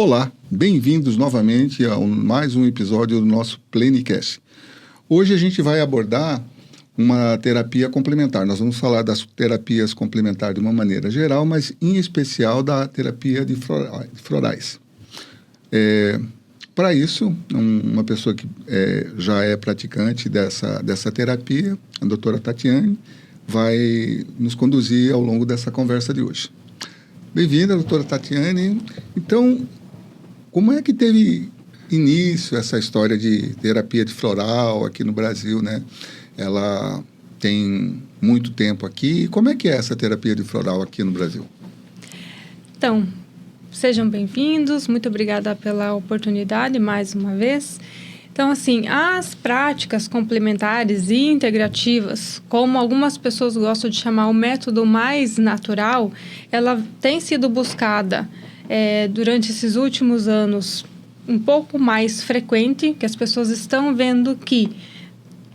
Olá, bem-vindos novamente a mais um episódio do nosso Plenicast. Hoje a gente vai abordar uma terapia complementar. Nós vamos falar das terapias complementares de uma maneira geral, mas em especial da terapia de florais. Para isso, uma pessoa que já é praticante dessa terapia, a doutora Tatiane, vai nos conduzir ao longo dessa conversa de hoje. Bem-vinda, doutora Tatiane. Então, como é que teve início essa história de terapia de floral aqui no Brasil, né? Ela tem muito tempo aqui. Como é que é essa terapia de floral aqui no Brasil? Então, sejam bem-vindos. Muito obrigada pela oportunidade mais uma vez. Então, assim, as práticas complementares e integrativas, como algumas pessoas gostam de chamar o método mais natural, ela tem sido buscada durante esses últimos anos um pouco mais frequente, que as pessoas estão vendo que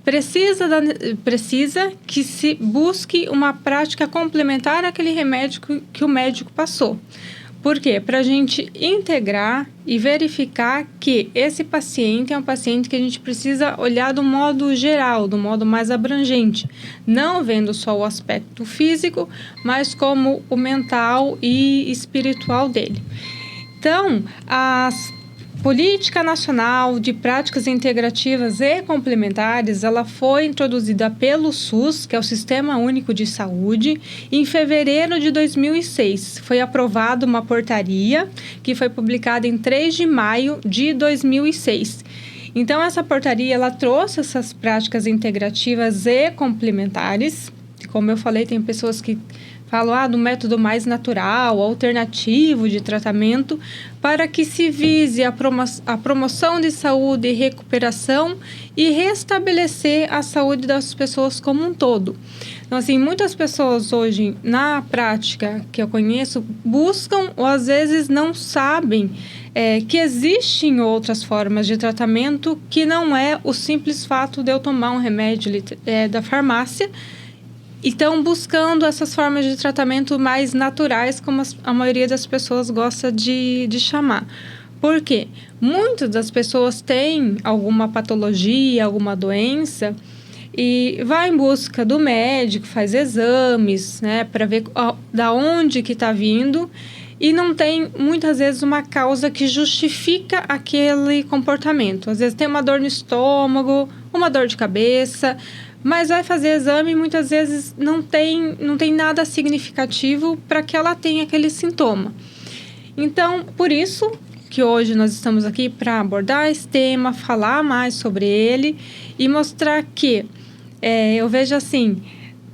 precisa que se busque uma prática complementar àquele remédio que o médico passou. Por quê? Para a gente integrar e verificar que esse paciente é um paciente que a gente precisa olhar do modo geral, do modo mais abrangente, não vendo só o aspecto físico, mas como o mental e espiritual dele. Então, a Política Nacional de Práticas Integrativas e Complementares, ela foi introduzida pelo SUS, que é o Sistema Único de Saúde, em fevereiro de 2006. Foi aprovada uma portaria que foi publicada em 3 de maio de 2006. Então, essa portaria, ela trouxe essas práticas integrativas e complementares. Como eu falei, tem pessoas que falam do método mais natural, alternativo de tratamento, para que se vise a promoção de saúde e recuperação e restabelecer a saúde das pessoas como um todo. Então, assim, muitas pessoas hoje, na prática que eu conheço, buscam ou às vezes não sabem que existem outras formas de tratamento que não é o simples fato de eu tomar um remédio da farmácia. Estão buscando essas formas de tratamento mais naturais, como a maioria das pessoas gosta de chamar. Por quê? Muitas das pessoas têm alguma patologia, alguma doença, e vai em busca do médico, faz exames, né, para ver da onde que está vindo, e não tem, muitas vezes, uma causa que justifica aquele comportamento. Às vezes tem uma dor no estômago, uma dor de cabeça, mas vai fazer exame e muitas vezes não tem nada significativo para que ela tenha aquele sintoma. Então, por isso que hoje nós estamos aqui para abordar esse tema, falar mais sobre ele e mostrar que eu vejo assim,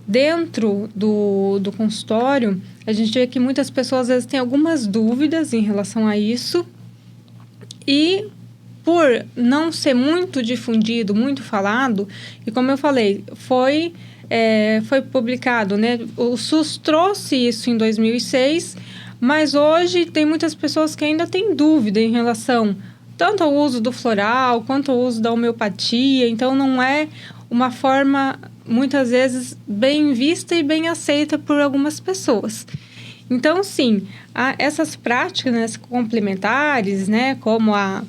dentro do consultório, a gente vê que muitas pessoas às vezes têm algumas dúvidas em relação a isso e por não ser muito difundido, muito falado, e como eu falei, foi publicado, né? O SUS trouxe isso em 2006, mas hoje tem muitas pessoas que ainda têm dúvida em relação tanto ao uso do floral, quanto ao uso da homeopatia, então não é uma forma, muitas vezes, bem vista e bem aceita por algumas pessoas. Então, sim, essas práticas, né, complementares, né, como a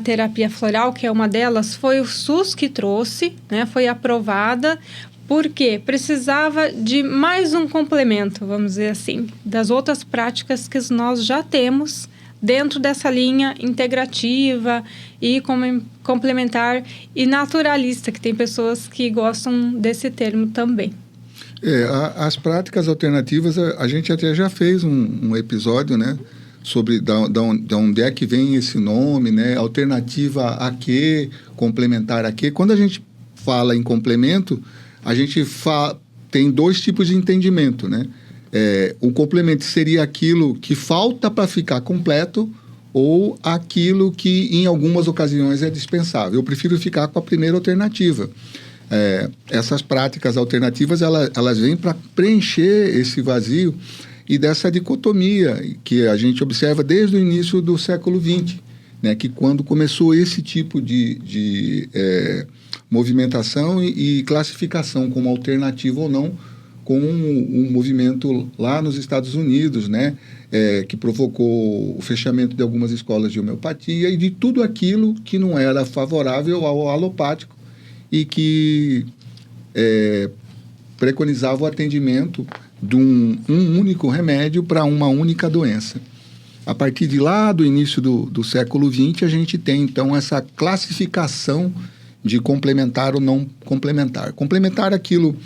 terapia floral, que é uma delas, foi o SUS que trouxe, né? Foi aprovada, porque precisava de mais um complemento, vamos dizer assim, das outras práticas que nós já temos dentro dessa linha integrativa e complementar e naturalista, que tem pessoas que gostam desse termo também. As práticas alternativas, a gente até já fez um episódio, né? Sobre de onde é que vem esse nome, né? Alternativa a quê? Complementar a quê? Quando a gente fala em complemento, a gente tem dois tipos de entendimento, né? O complemento seria aquilo que falta para ficar completo ou aquilo que, em algumas ocasiões, é dispensável. Eu prefiro ficar com a primeira alternativa. Essas práticas alternativas, elas vêm para preencher esse vazio e dessa dicotomia que a gente observa desde o início do século XX, né, que quando começou esse tipo de movimentação e classificação como alternativa ou não, com um movimento lá nos Estados Unidos, né? Que provocou o fechamento de algumas escolas de homeopatia e de tudo aquilo que não era favorável ao alopático e que preconizava o atendimento de um único remédio para uma única doença. A partir de lá, do início do século XX, a gente tem, então, essa classificação de complementar ou não complementar. Complementar é aquilo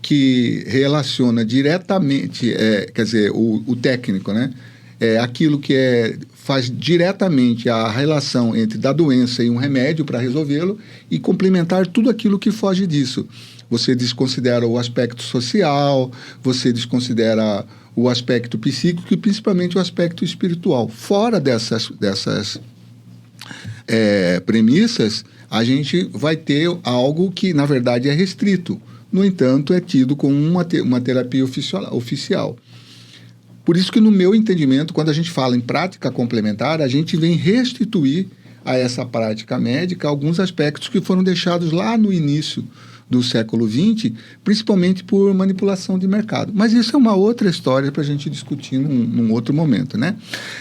que relaciona diretamente, quer dizer, o técnico, né? É aquilo que faz diretamente a relação entre da doença e um remédio para resolvê-lo, e complementar tudo aquilo que foge disso. Você desconsidera o aspecto social, você desconsidera o aspecto psíquico e principalmente o aspecto espiritual. Fora dessas premissas, a gente vai ter algo que, na verdade, é restrito. No entanto, é tido como uma terapia oficial. Por isso que, no meu entendimento, quando a gente fala em prática complementar, a gente vem restituir a essa prática médica alguns aspectos que foram deixados lá no início do século XX, principalmente por manipulação de mercado. Mas isso é uma outra história para a gente discutir num outro momento, né?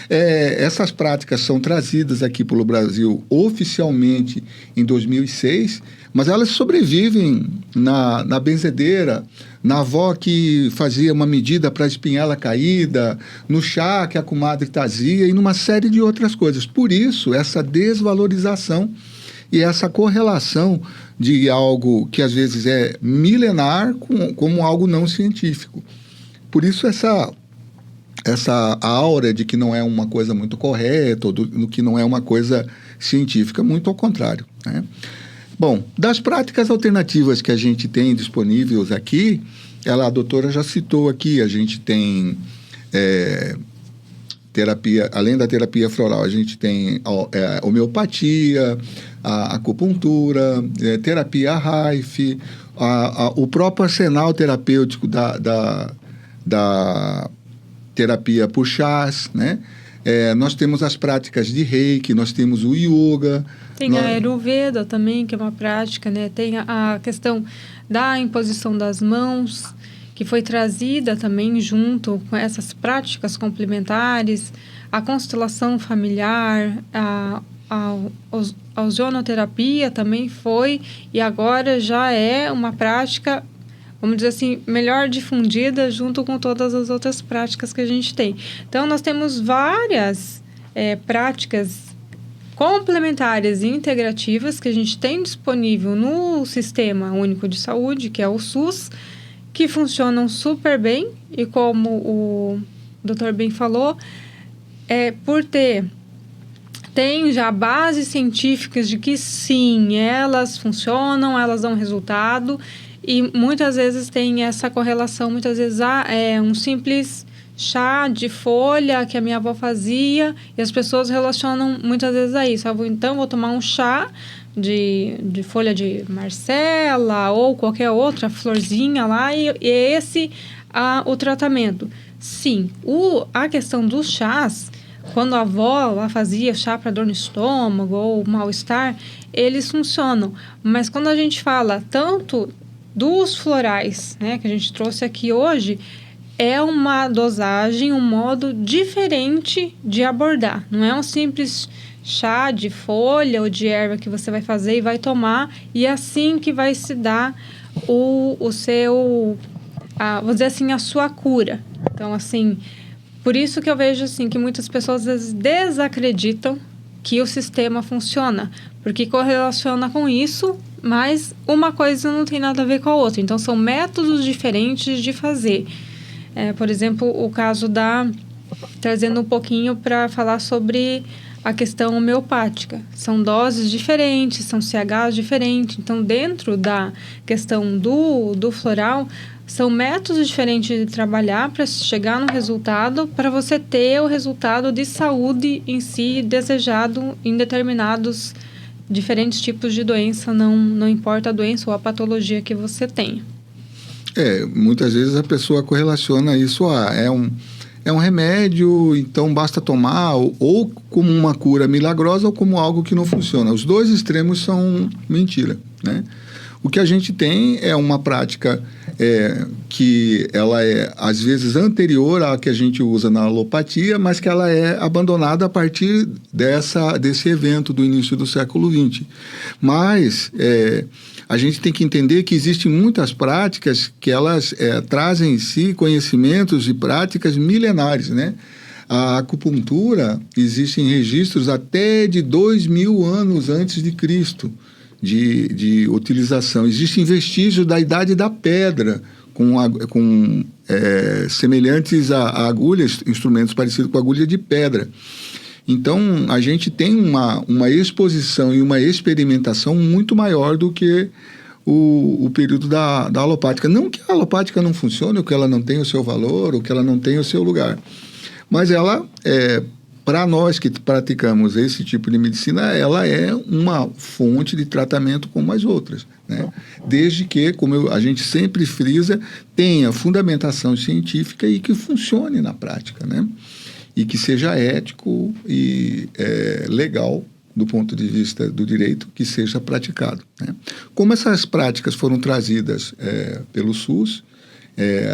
Essas práticas são trazidas aqui pelo Brasil oficialmente em 2006, mas elas sobrevivem na benzedeira, na avó que fazia uma medida para a espinhela caída, no chá que a comadre trazia e numa série de outras coisas. Por isso, essa desvalorização e essa correlação de algo que às vezes é milenar como algo não científico. Por isso essa aura de que não é uma coisa muito correta, ou do que não é uma coisa científica, muito ao contrário, né? Bom, das práticas alternativas que a gente tem disponíveis aqui, a doutora já citou aqui, a gente tem terapia, além da terapia floral, a gente tem homeopatia, a acupuntura, terapia Reif, o próprio arsenal terapêutico da terapia por chás, né? Nós temos as práticas de Reiki, nós temos o yoga. Tem a Ayurveda também, que é uma prática, né? Tem a questão da imposição das mãos, que foi trazida também junto com essas práticas complementares, a constelação familiar, a ozonoterapia também foi, e agora já é uma prática, vamos dizer assim, melhor difundida junto com todas as outras práticas que a gente tem. Então, nós temos várias práticas complementares e integrativas que a gente tem disponível no Sistema Único de Saúde, que é o SUS, que funcionam super bem, e como o doutor bem falou, tem já bases científicas de que sim, elas funcionam, elas dão resultado, e muitas vezes tem essa correlação, muitas vezes um simples chá de folha que a minha avó fazia, e as pessoas relacionam muitas vezes a isso. Então, vou tomar um chá de folha de Marcela ou qualquer outra florzinha lá, e esse o tratamento. Sim, a questão dos chás, quando a avó lá fazia chá para dor no estômago ou mal-estar, eles funcionam. Mas quando a gente fala tanto dos florais, né, que a gente trouxe aqui hoje, é uma dosagem, um modo diferente de abordar. Não é um simples chá de folha ou de erva que você vai fazer e vai tomar, e é assim que vai se dar o seu, vou dizer assim, a sua cura. Então, assim, por isso que eu vejo assim que muitas pessoas às vezes desacreditam que o sistema funciona, porque correlaciona com isso, mas uma coisa não tem nada a ver com a outra. Então, são métodos diferentes de fazer. Por exemplo, o caso trazendo um pouquinho para falar sobre a questão homeopática. São doses diferentes, são CHs diferentes. Então, dentro da questão do floral, são métodos diferentes de trabalhar para chegar no resultado, para você ter o resultado de saúde em si desejado em determinados diferentes tipos de doença, não importa a doença ou a patologia que você tenha. Muitas vezes a pessoa correlaciona isso é um remédio, então basta tomar, ou como uma cura milagrosa ou como algo que não funciona. Os dois extremos são mentira, né? O que a gente tem é uma prática que ela é, às vezes, anterior à que a gente usa na alopatia, mas que ela é abandonada a partir desse evento do início do século XX. Mas a gente tem que entender que existem muitas práticas que elas trazem em si conhecimentos e práticas milenares, né? A acupuntura, existem registros até de 2000 anos antes de Cristo de utilização. Existem vestígios da Idade da Pedra, com semelhantes a agulhas, instrumentos parecidos com agulha de pedra. Então, a gente tem uma exposição e uma experimentação muito maior do que o período da alopática. Não que a alopática não funcione, ou que ela não tenha o seu valor, ou que ela não tenha o seu lugar. Mas ela, para nós que praticamos esse tipo de medicina, ela é uma fonte de tratamento como as outras, né? Desde que, como a gente sempre frisa, tenha fundamentação científica e que funcione na prática, né? E que seja ético e legal do ponto de vista do direito, que seja praticado, né? Como essas práticas foram trazidas pelo SUS,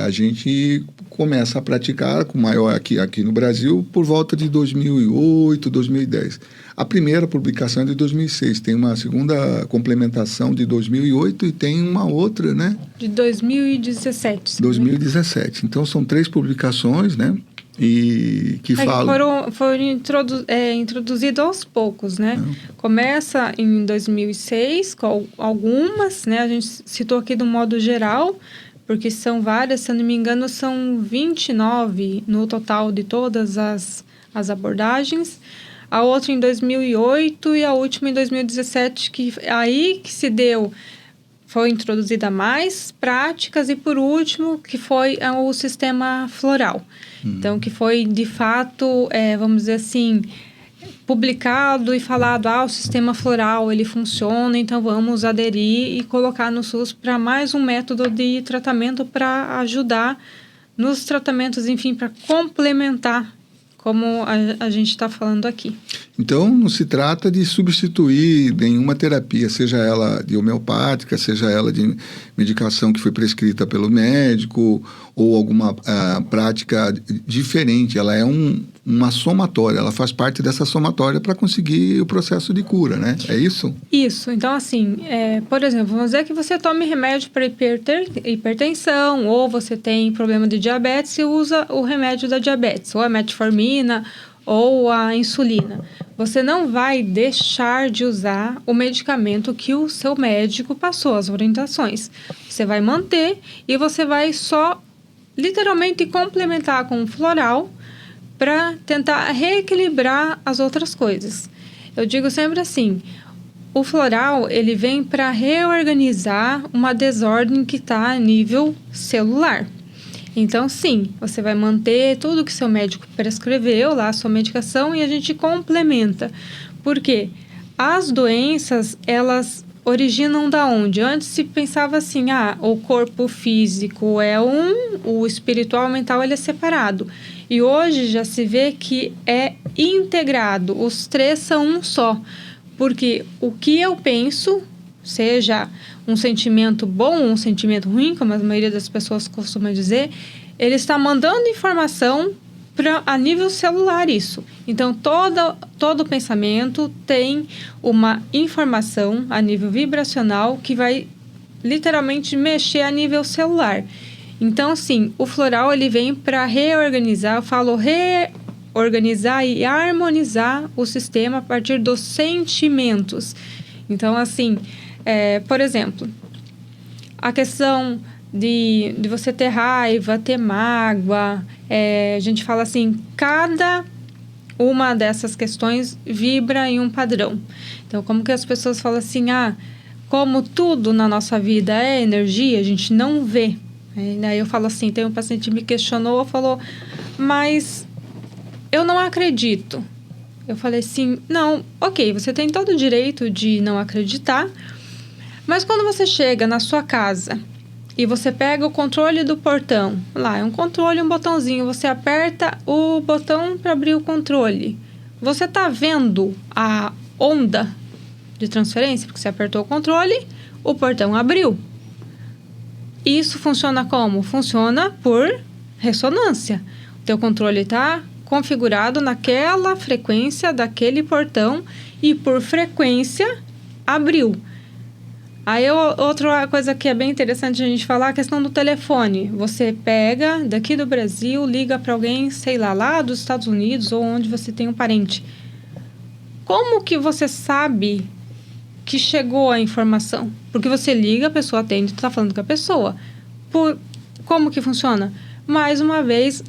a gente começa a praticar com maior aqui no Brasil por volta de 2008, 2010. A primeira publicação é de 2006, tem uma segunda complementação de 2008 e tem uma outra, né? De 2017. 2017. Então, são 3 publicações, né? E que falam... Foram introduzidos aos poucos, né? Começa em 2006 com algumas, né? A gente citou aqui do modo geral, porque são várias, se eu não me engano, são 29 no total de todas as abordagens. A outra em 2008 e a última em 2017, que aí que foi introduzida mais práticas, e por último, que foi o sistema floral. Então, que foi, de fato, vamos dizer assim, publicado e falado, o sistema floral, ele funciona, então vamos aderir e colocar no SUS para mais um método de tratamento para ajudar nos tratamentos, enfim, para complementar, como a gente está falando aqui. Então, não se trata de substituir nenhuma terapia, seja ela de homeopática, seja ela de medicação que foi prescrita pelo médico ou alguma prática diferente. Ela é uma somatória, ela faz parte dessa somatória para conseguir o processo de cura, né? É isso? Isso. Então, assim, por exemplo, vamos dizer que você tome remédio para hipertensão, ou você tem problema de diabetes e usa o remédio da diabetes, ou a metformina, ou a insulina. Você não vai deixar de usar o medicamento que o seu médico passou, as orientações. Você vai manter e você vai só, literalmente, complementar com o floral para tentar reequilibrar as outras coisas. Eu digo sempre assim, o floral, ele vem para reorganizar uma desordem que está a nível celular. Então, sim, você vai manter tudo que seu médico prescreveu lá, a sua medicação, e a gente complementa. Por quê? As doenças, elas originam da onde? Antes se pensava assim, o corpo físico é o espiritual, o mental, ele é separado. E hoje já se vê que é integrado, os 3 são um só. Porque o que eu penso, seja um sentimento bom ou um sentimento ruim, como a maioria das pessoas costuma dizer, ele está mandando informação a nível celular isso. Então, todo pensamento tem uma informação a nível vibracional que vai literalmente mexer a nível celular. Então, sim, o floral ele vem para reorganizar, eu falo reorganizar e harmonizar o sistema a partir dos sentimentos. Então, assim, por exemplo, a questão de você ter raiva, ter mágoa, a gente fala assim, cada uma dessas questões vibra em um padrão. Então, como que as pessoas falam assim, como tudo na nossa vida é energia, a gente não vê. Aí eu falo assim, tem um paciente que me questionou, falou, mas eu não acredito. Eu falei assim, não, ok, você tem todo o direito de não acreditar, mas quando você chega na sua casa e você pega o controle do portão, lá é um controle, um botãozinho, você aperta o botão para abrir o controle. Você está vendo a onda de transferência? Porque você apertou o controle, o portão abriu. Isso funciona como? Funciona por ressonância. O teu controle está configurado naquela frequência daquele portão e por frequência abriu. Aí outra coisa que é bem interessante a gente falar, a questão do telefone. Você pega daqui do Brasil, liga para alguém, sei lá dos Estados Unidos ou onde você tem um parente. Como que você sabe que chegou a informação? Porque você liga, a pessoa atende, tu está falando com a pessoa. Como que funciona? Mais uma vez,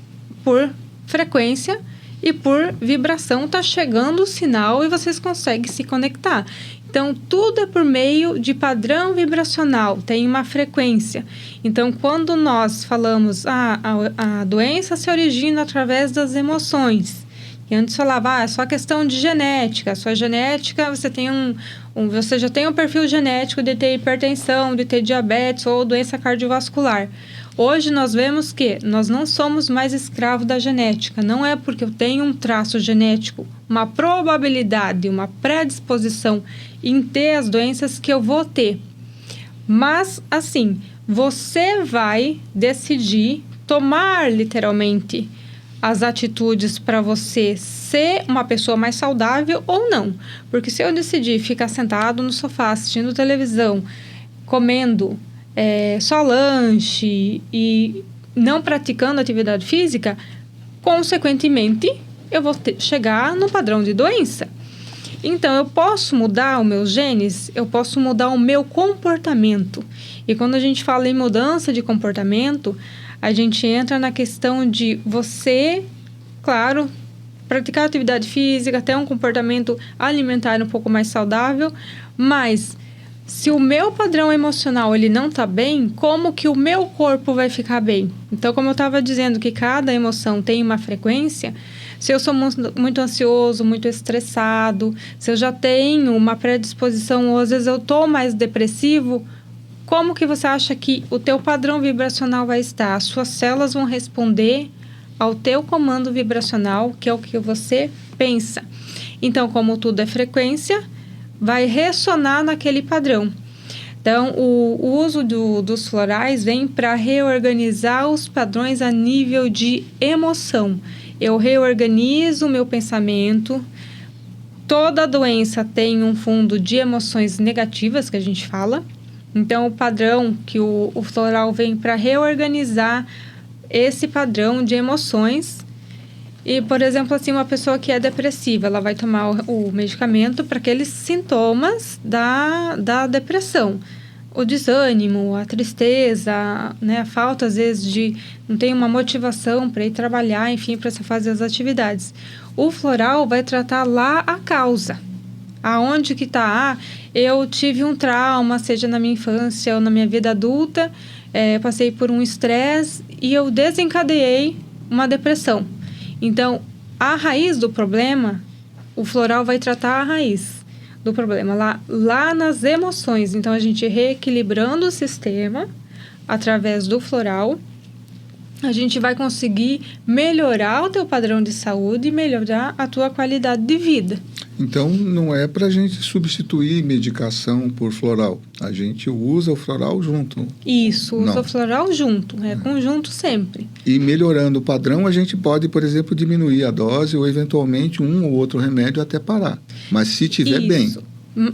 por frequência e por vibração, está chegando o sinal e vocês conseguem se conectar. Então, tudo é por meio de padrão vibracional, tem uma frequência. Então, quando nós falamos, a doença se origina através das emoções. E antes falava, é só questão de genética. A sua genética, você tem você já tem um perfil genético de ter hipertensão, de ter diabetes ou doença cardiovascular. Hoje nós vemos que nós não somos mais escravos da genética. Não é porque eu tenho um traço genético, uma probabilidade, uma predisposição em ter as doenças que eu vou ter. Mas, assim, você vai decidir tomar literalmente as atitudes para você ser uma pessoa mais saudável ou não. Porque se eu decidir ficar sentado no sofá assistindo televisão, comendo só lanche e não praticando atividade física, consequentemente, eu vou chegar no padrão de doença. Então, eu posso mudar os meus genes, eu posso mudar o meu comportamento. E quando a gente fala em mudança de comportamento, a gente entra na questão de você, claro, praticar atividade física, ter um comportamento alimentar um pouco mais saudável, mas se o meu padrão emocional ele não está bem, como que o meu corpo vai ficar bem? Então, como eu estava dizendo que cada emoção tem uma frequência, se eu sou muito ansioso, muito estressado, se eu já tenho uma predisposição, ou às vezes eu estou mais depressivo, como que você acha que o teu padrão vibracional vai estar? As suas células vão responder ao teu comando vibracional, que é o que você pensa. Então, como tudo é frequência, vai ressonar naquele padrão. Então, o uso dos florais vem para reorganizar os padrões a nível de emoção. Eu reorganizo o meu pensamento. Toda doença tem um fundo de emoções negativas, que a gente fala. Então, o padrão que o floral vem para reorganizar esse padrão de emoções. E, por exemplo, assim, uma pessoa que é depressiva, ela vai tomar o medicamento para aqueles sintomas da depressão. O desânimo, a tristeza, né? A falta, às vezes, de não ter uma motivação para ir trabalhar, enfim, para fazer as atividades. O floral vai tratar lá a causa. Aonde que está? Eu tive um trauma, seja na minha infância ou na minha vida adulta, passei por um estresse e eu desencadeei uma depressão. Então, a raiz do problema, o floral vai tratar a raiz do problema, lá nas emoções. Então, a gente reequilibrando o sistema através do floral, a gente vai conseguir melhorar o teu padrão de saúde e melhorar a tua qualidade de vida. Então, não é para a gente substituir medicação por floral. A gente usa o floral junto. Isso, usa o floral junto. Conjunto sempre. E melhorando o padrão, a gente pode, por exemplo, diminuir a dose ou, eventualmente, um ou outro remédio até parar. Mas se tiver bem.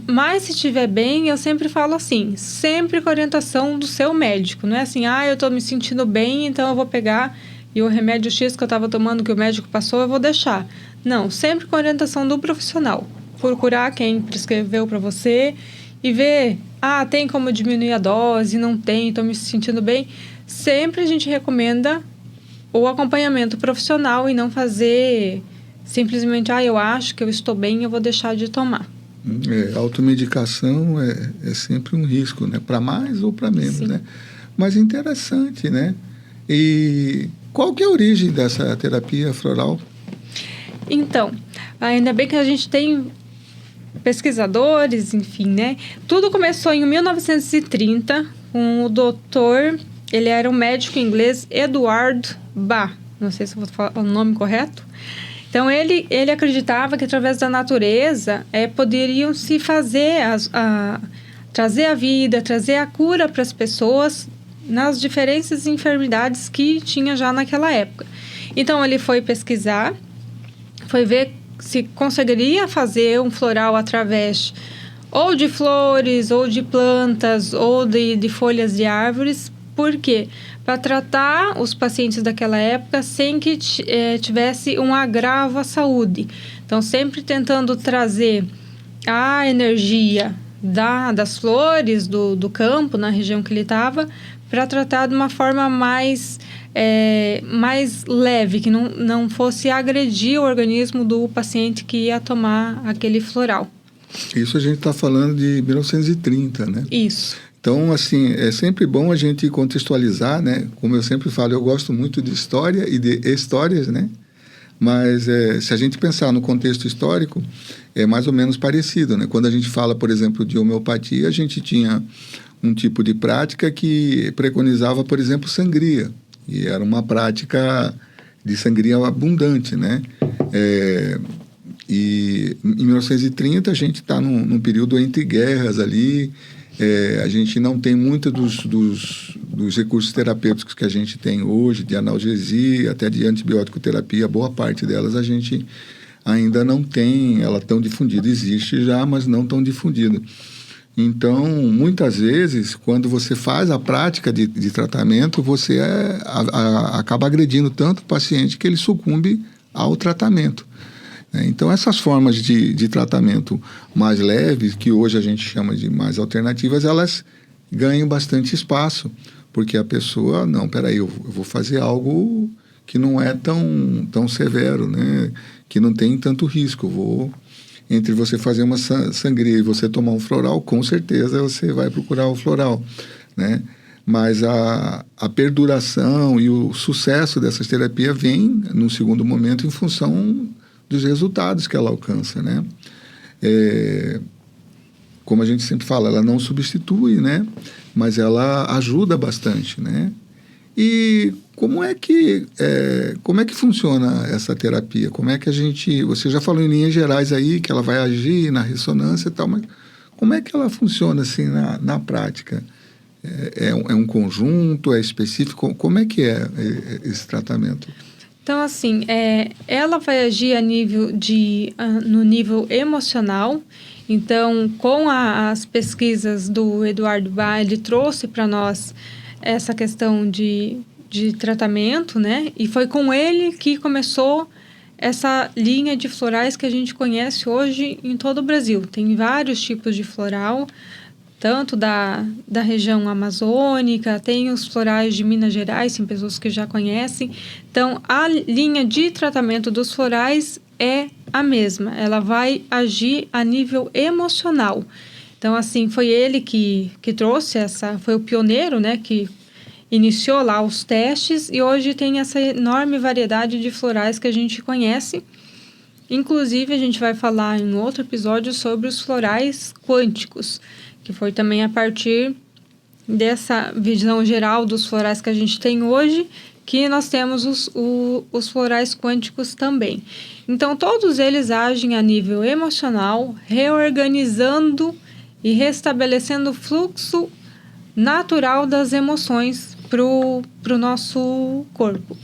Mas se estiver bem, eu sempre falo assim, sempre com orientação do seu médico. Não é assim, eu estou me sentindo bem, então eu vou pegar e o remédio X que eu estava tomando, que o médico passou, eu vou deixar. Não, sempre com orientação do profissional. Procurar quem prescreveu para você e ver, tem como diminuir a dose, não tem, estou me sentindo bem. Sempre a gente recomenda o acompanhamento profissional e não fazer simplesmente, eu acho que eu estou bem, eu vou deixar de tomar. Automedicação é sempre um risco, né? Para mais ou para menos, né? Mas interessante, né? E qual que é a origem dessa terapia floral? Então, ainda bem que a gente tem pesquisadores, enfim, né? Tudo começou em 1930 com o doutor, ele era um médico inglês, Edward Bach, não sei se eu vou falar o nome correto. Então, ele acreditava que através da natureza poderiam se fazer, trazer a vida, trazer a cura para as pessoas nas diferentes enfermidades que tinha já naquela época. Então, ele foi pesquisar, foi ver se conseguiria fazer um floral através ou de flores, ou de plantas, ou de folhas de árvores. Por quê? Para tratar os pacientes daquela época sem que tivesse um agravo à saúde. Então, sempre tentando trazer a energia das flores, do campo, na região que ele estava, para tratar de uma forma mais leve, que não fosse agredir o organismo do paciente que ia tomar aquele floral. Isso a gente está falando de 1930, né? Isso. Então, assim, é sempre bom a gente contextualizar, né? Como eu sempre falo, eu gosto muito de história e de histórias, né? Mas se a gente pensar no contexto histórico, é mais ou menos parecido, né? Quando a gente fala, por exemplo, de homeopatia, a gente tinha um tipo de prática que preconizava, por exemplo, sangria. E era uma prática de sangria abundante, né? E em 1930 a gente está num período entre guerras ali, a gente não tem muitos dos recursos terapêuticos que a gente tem hoje, de analgesia, até de antibiótico terapia, boa parte delas a gente ainda não tem ela tão difundida. Existe já, mas não tão difundida. Então, muitas vezes, quando você faz a prática de tratamento, você acaba agredindo tanto o paciente que ele sucumbe ao tratamento. Então, essas formas de tratamento mais leves, que hoje a gente chama de mais alternativas, elas ganham bastante espaço, porque a pessoa, não, peraí, eu vou fazer algo que não é tão severo, né? Que não tem tanto risco. Entre você fazer uma sangria e você tomar um floral, com certeza você vai procurar o floral, né? Mas a perduração e o sucesso dessas terapias vem, num segundo momento, em função dos resultados que ela alcança, né? Como a gente sempre fala, ela não substitui, né? Mas ela ajuda bastante, né? E como é que funciona essa terapia? Como é que você já falou em linhas gerais aí que ela vai agir na ressonância e tal, mas como é que ela funciona assim na prática? É um conjunto, é específico? Como é que é esse tratamento? Então, assim, ela vai agir no nível emocional. Então, com as pesquisas do Eduardo Bach, ele trouxe para nós essa questão de tratamento, né? E foi com ele que começou essa linha de florais que a gente conhece hoje em todo o Brasil. Tem vários tipos de floral, tanto da região amazônica, tem os florais de Minas Gerais, tem pessoas que já conhecem. Então, a linha de tratamento dos florais é a mesma, ela vai agir a nível emocional. Então, assim, foi ele que trouxe foi o pioneiro, né, que iniciou lá os testes, e hoje tem essa enorme variedade de florais que a gente conhece. Inclusive, a gente vai falar em outro episódio sobre os florais quânticos, que foi também a partir dessa visão geral dos florais que a gente tem hoje, que nós temos os florais quânticos também. Então, todos eles agem a nível emocional, reorganizando e restabelecendo o fluxo natural das emoções para o nosso corpo.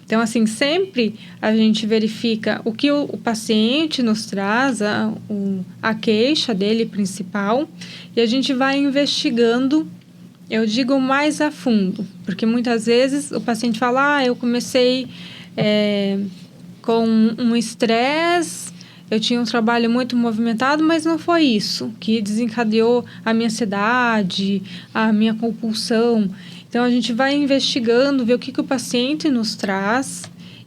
Então, assim, sempre a gente verifica o que o paciente nos traz, a queixa dele principal, e a gente vai investigando, eu digo, mais a fundo, porque muitas vezes o paciente fala, eu comecei com um estresse, eu tinha um trabalho muito movimentado, mas não foi isso que desencadeou a minha ansiedade, a minha compulsão. Então, a gente vai investigando, ver o que o paciente nos traz,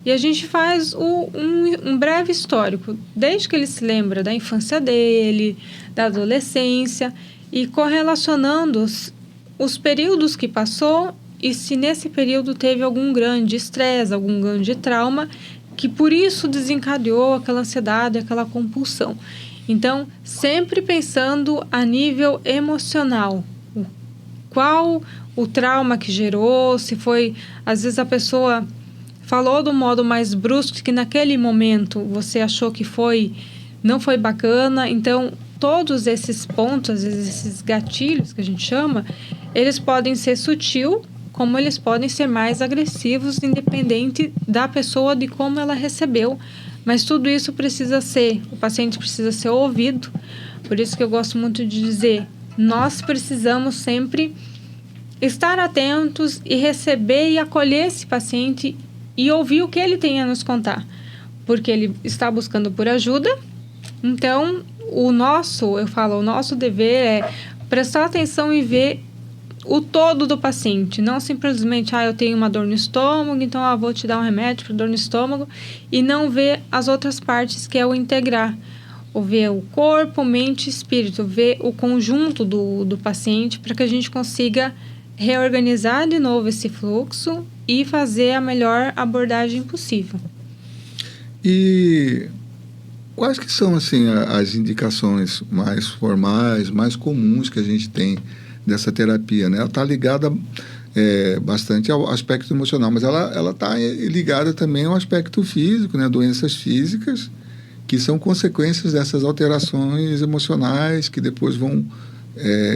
e a gente faz um breve histórico, desde que ele se lembra da infância dele, da adolescência, e correlacionando os períodos que passou e se nesse período teve algum grande estresse, algum grande trauma, que por isso desencadeou aquela ansiedade, aquela compulsão. Então, sempre pensando a nível emocional. Qual o trauma que gerou, se foi... Às vezes a pessoa falou do modo mais brusco, que naquele momento você achou que não foi bacana. Então, todos esses pontos, às vezes esses gatilhos que a gente chama, eles podem ser sutil, como eles podem ser mais agressivos, independente da pessoa, de como ela recebeu. Mas tudo isso o paciente precisa ser ouvido. Por isso que eu gosto muito de dizer, nós precisamos sempre estar atentos e receber e acolher esse paciente e ouvir o que ele tem a nos contar. Porque ele está buscando por ajuda. Então, o nosso dever é prestar atenção e ver o todo do paciente. Não simplesmente, eu tenho uma dor no estômago, então vou te dar um remédio para dor no estômago. E não ver as outras partes, que é o integrar. Ou ver o corpo, mente e espírito. Ver o conjunto do paciente para que a gente consiga reorganizar de novo esse fluxo e fazer a melhor abordagem possível. E quais que são, assim, as indicações mais formais, mais comuns que a gente tem dessa terapia, né? Ela está ligada bastante ao aspecto emocional, mas ela está ligada também ao aspecto físico, né? Doenças físicas, que são consequências dessas alterações emocionais que depois vão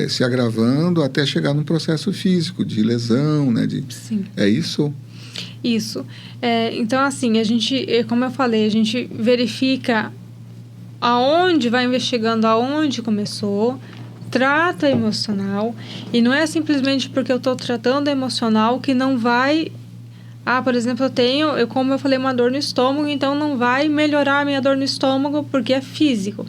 se agravando até chegar num processo físico de lesão, né? Sim. É isso? Isso. Então, assim, a gente, como eu falei, a gente verifica aonde vai investigando, aonde começou, trata emocional, e não é simplesmente porque eu estou tratando emocional que não vai... por exemplo, como eu falei, uma dor no estômago, então não vai melhorar a minha dor no estômago porque é físico.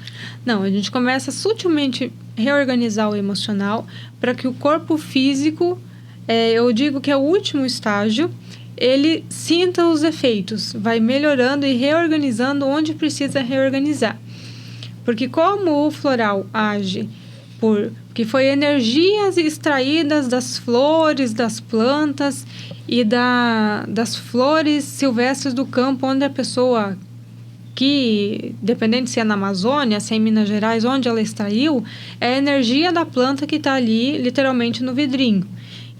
Não, a gente começa sutilmente a reorganizar o emocional para que o corpo físico, eu digo que é o último estágio, ele sinta os efeitos, vai melhorando e reorganizando onde precisa reorganizar. Porque como o floral age que foi energias extraídas das flores, das plantas e das flores silvestres do campo, onde a pessoa, que dependendo se é na Amazônia, se é em Minas Gerais, onde ela extraiu, é a energia da planta que está ali, literalmente no vidrinho.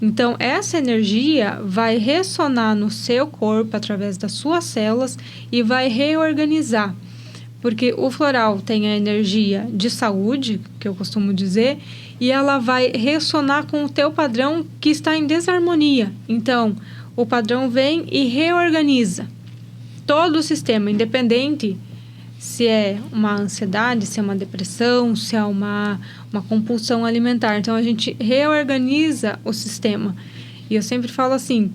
Então, essa energia vai ressonar no seu corpo através das suas células e vai reorganizar. Porque o floral tem a energia de saúde, que eu costumo dizer, e ela vai ressonar com o teu padrão que está em desarmonia. Então, o padrão vem e reorganiza todo o sistema, independente se é uma ansiedade, se é uma depressão, se é uma compulsão alimentar. Então, a gente reorganiza o sistema. E eu sempre falo assim,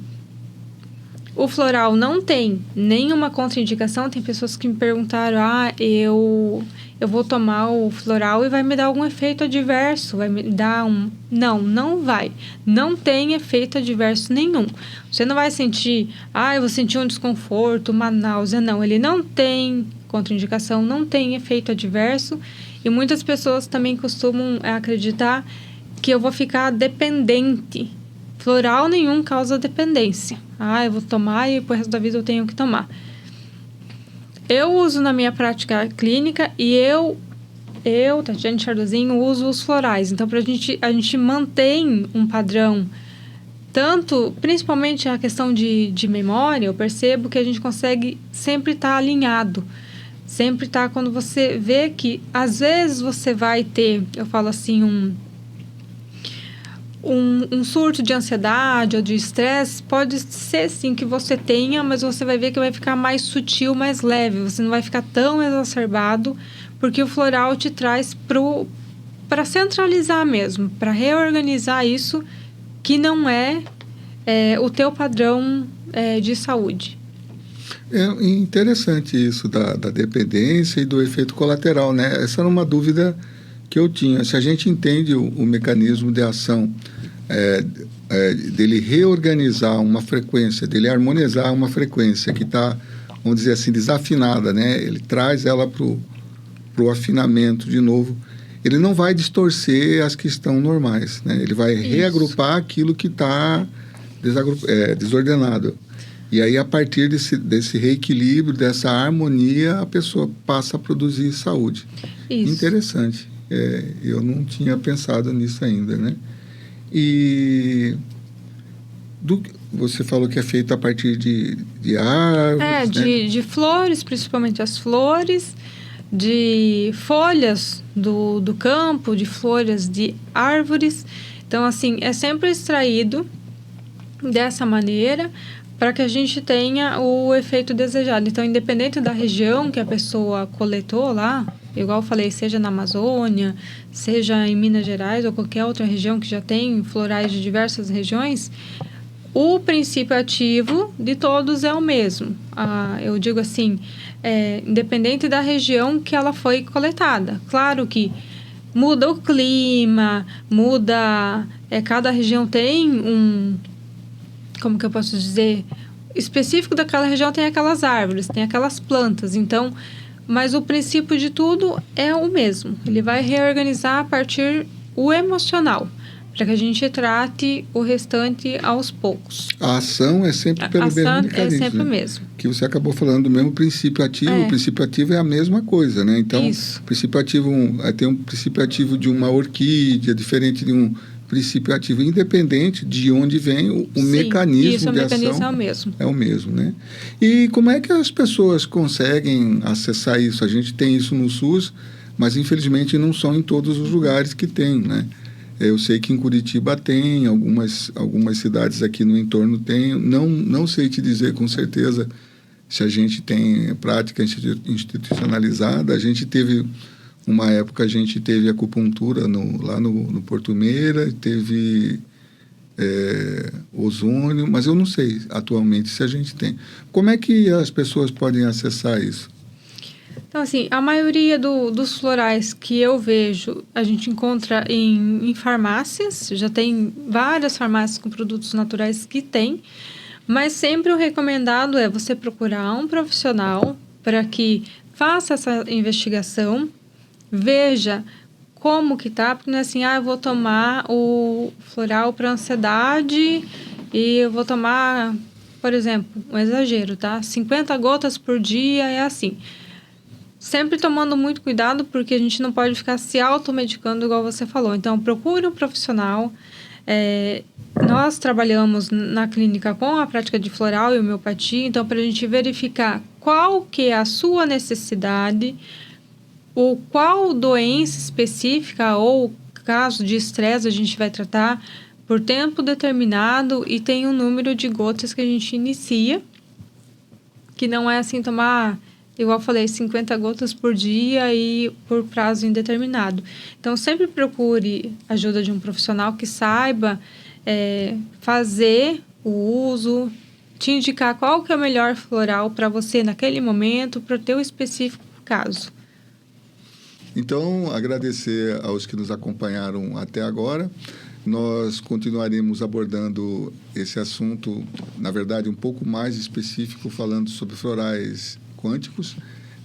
o floral não tem nenhuma contraindicação. Tem pessoas que me perguntaram, eu vou tomar o floral e vai me dar algum efeito adverso, vai me dar um... Não vai. Não tem efeito adverso nenhum. Você não vai sentir, eu vou sentir um desconforto, uma náusea. Não, ele não tem contraindicação, não tem efeito adverso. E muitas pessoas também costumam acreditar que eu vou ficar dependente. Floral nenhum causa dependência. Eu vou tomar e pro resto da vida eu tenho que tomar. Eu uso na minha prática clínica e eu Tatiane Chardozinho, uso os florais. Então, a gente mantém um padrão, principalmente a questão de memória, eu percebo que a gente consegue sempre estar alinhado. Sempre estar, quando você vê que, às vezes, você vai ter, eu falo assim, um surto de ansiedade ou de estresse, pode ser sim que você tenha, mas você vai ver que vai ficar mais sutil, mais leve, você não vai ficar tão exacerbado, porque o floral te traz para centralizar mesmo, para reorganizar isso que não é o teu padrão de saúde. É interessante isso da dependência e do efeito colateral, né? Essa era uma dúvida que eu tinha. Se a gente entende o mecanismo de ação dele reorganizar uma frequência, dele harmonizar uma frequência que está, vamos dizer assim, desafinada, né? Ele traz ela para o afinamento de novo. Ele não vai distorcer as que estão normais, né? Ele vai reagrupar aquilo que está desordenado. E aí, a partir desse reequilíbrio, dessa harmonia, a pessoa passa a produzir saúde. Isso. Interessante. Eu não tinha pensado nisso ainda, né? E você falou que é feito a partir de árvores, né? De flores, principalmente as flores, de folhas do campo, de folhas de árvores. Então, assim, é sempre extraído dessa maneira para que a gente tenha o efeito desejado. Então, independente da região que a pessoa coletou lá, igual eu falei, seja na Amazônia, seja em Minas Gerais ou qualquer outra região que já tem florais de diversas regiões, o princípio ativo de todos é o mesmo. Eu digo assim, independente da região que ela foi coletada. Claro que muda o clima, cada região tem como que eu posso dizer? Específico daquela região tem aquelas árvores, tem aquelas plantas. Então, mas o princípio de tudo é o mesmo. Ele vai reorganizar a partir o emocional, para que a gente trate o restante aos poucos. A ação é sempre pelo mesmo mecanismo. É sempre o mesmo. Que você acabou falando do mesmo princípio ativo. O princípio ativo é a mesma coisa, né? Então, isso. O princípio ativo tem um princípio ativo de uma orquídea, diferente de um princípio ativo, independente de onde vem o mecanismo de ação. O mecanismo é o mesmo. É o mesmo, né? E como é que as pessoas conseguem acessar isso? A gente tem isso no SUS, mas infelizmente não são em todos os lugares que tem, né? Eu sei que em Curitiba tem, algumas cidades aqui no entorno tem. Não sei te dizer com certeza se a gente tem prática institucionalizada. A gente teve, uma época, a gente teve acupuntura lá no Porto Meira, teve ozônio, mas eu não sei atualmente se a gente tem. Como é que as pessoas podem acessar isso? Então, assim, a maioria dos florais que eu vejo, a gente encontra em farmácias. Já tem várias farmácias com produtos naturais que tem. Mas sempre o recomendado é você procurar um profissional para que faça essa investigação, veja como que tá, porque não é assim, eu vou tomar o floral para ansiedade e eu vou tomar, por exemplo, um exagero, tá? 50 gotas por dia é assim. Sempre tomando muito cuidado, porque a gente não pode ficar se automedicando, igual você falou. Então, procure um profissional. Nós trabalhamos na clínica com a prática de floral e homeopatia, então, para a gente verificar qual que é a sua necessidade, ou qual doença específica ou caso de estresse a gente vai tratar por tempo determinado, e tem um número de gotas que a gente inicia, que não é assim tomar... Igual eu falei, 50 gotas por dia e por prazo indeterminado. Então, sempre procure a ajuda de um profissional que saiba fazer o uso, te indicar qual que é o melhor floral para você naquele momento, para o teu específico caso. Então, agradecer aos que nos acompanharam até agora. Nós continuaremos abordando esse assunto, na verdade, um pouco mais específico, falando sobre florais quânticos,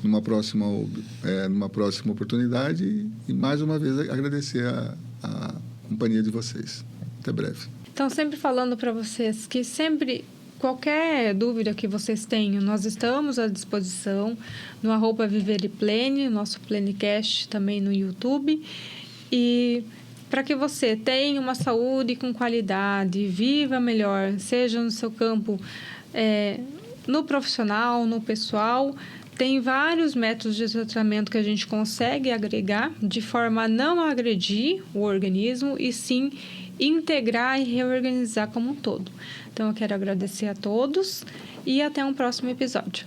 numa próxima oportunidade, e mais uma vez agradecer a companhia de vocês. Até breve. Então, sempre falando para vocês que qualquer dúvida que vocês tenham, nós estamos à disposição no @Viver+Plene, nosso Plenecast também no YouTube, e para que você tenha uma saúde com qualidade, viva melhor, seja no seu campo, no profissional, no pessoal, tem vários métodos de tratamento que a gente consegue agregar de forma a não agredir o organismo e sim integrar e reorganizar como um todo. Então, eu quero agradecer a todos e até um próximo episódio.